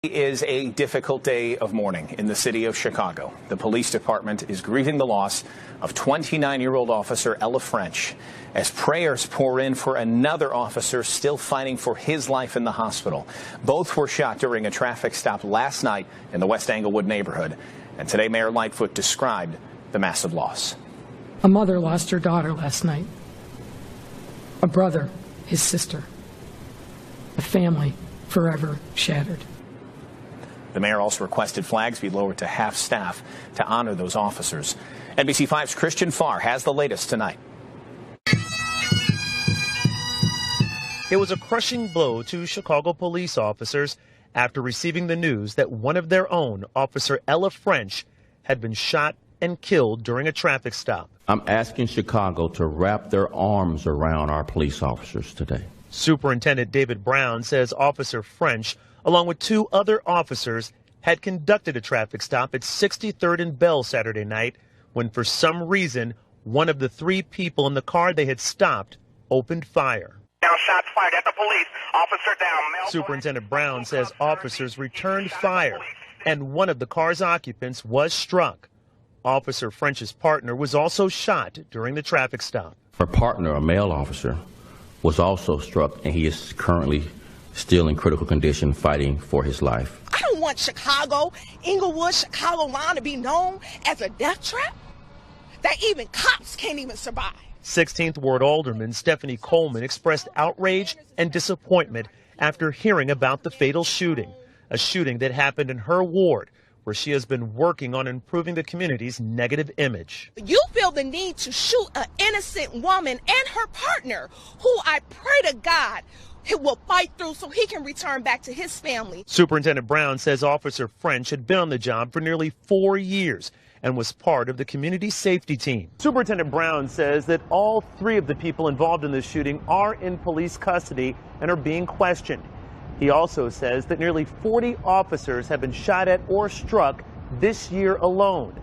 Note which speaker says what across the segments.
Speaker 1: Is a difficult day of mourning in the city of Chicago. The police department is grieving the loss of 29-year-old officer Ella French as prayers pour in for another officer still fighting for his life in the hospital. Both were shot during a traffic stop last night in the West Englewood neighborhood. And today Mayor Lightfoot described the massive loss.
Speaker 2: A mother lost her daughter last night. A brother, his sister. A family forever shattered.
Speaker 1: The mayor also requested flags be lowered to half staff to honor those officers. NBC5's Christian Farr has the latest tonight.
Speaker 3: It was a crushing blow to Chicago police officers after receiving the news that one of their own, Officer Ella French, had been shot and killed during a traffic stop.
Speaker 4: I'm asking Chicago to wrap their arms around our police officers today.
Speaker 3: Superintendent David Brown says Officer French, along with two other officers, had conducted a traffic stop at 63rd and Bell Saturday night when, for some reason, one of the three people in the car they had stopped opened fire.
Speaker 5: Now shots fired at the police. Officer down.
Speaker 3: Superintendent Brown says officers returned fire, and one of the car's occupants was struck. Officer French's partner was also shot during the traffic stop.
Speaker 4: Her partner, a male officer, was also struck, and he is currently still in critical condition fighting for his life.
Speaker 6: I don't want Chicago, Englewood, Chicagoland to be known as a death trap that even cops can't even survive.
Speaker 3: 16th Ward Alderman Stephanie Coleman expressed outrage and disappointment after hearing about the fatal shooting, a shooting that happened in her ward, where she has been working on improving the community's negative image.
Speaker 6: You feel the need to shoot an innocent woman and her partner, who I pray to God he will fight through so he can return back to his family.
Speaker 3: Superintendent Brown says Officer French had been on the job for nearly 4 years and was part of the community safety team. Superintendent Brown says that all three of the people involved in this shooting are in police custody and are being questioned. He also says that nearly 40 officers have been shot at or struck this year alone,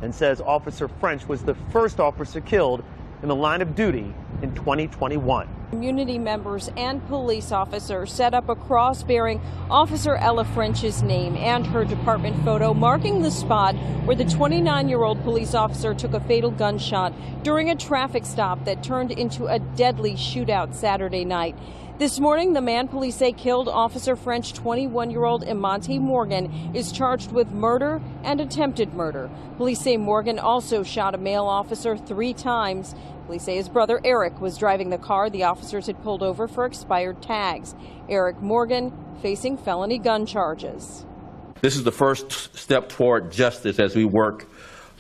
Speaker 3: and says Officer French was the first officer killed in the line of duty in 2021.
Speaker 7: Community members and police officers set up a cross bearing Officer Ella French's name and her department photo, marking the spot where the 29-year-old police officer took a fatal gunshot during a traffic stop that turned into a deadly shootout Saturday night. This morning, the man police say killed Officer French, 21-year-old Imonte Morgan, is charged with murder and attempted murder. Police say Morgan also shot a male officer 3 times. Police say his brother Eric was driving the car the officers had pulled over for expired tags. Eric Morgan facing felony gun charges.
Speaker 4: This is the first step toward justice as we work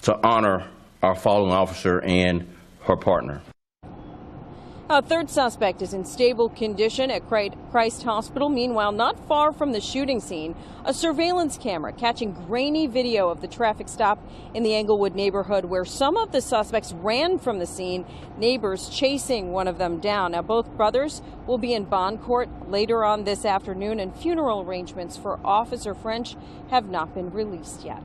Speaker 4: to honor our fallen officer and her partner.
Speaker 7: A third suspect is in stable condition at Christ Hospital. Meanwhile, not far from the shooting scene, a surveillance camera catching grainy video of the traffic stop in the Englewood neighborhood where some of the suspects ran from the scene, neighbors chasing one of them down. Now, both brothers will be in bond court later on this afternoon, and funeral arrangements for Officer French have not been released yet.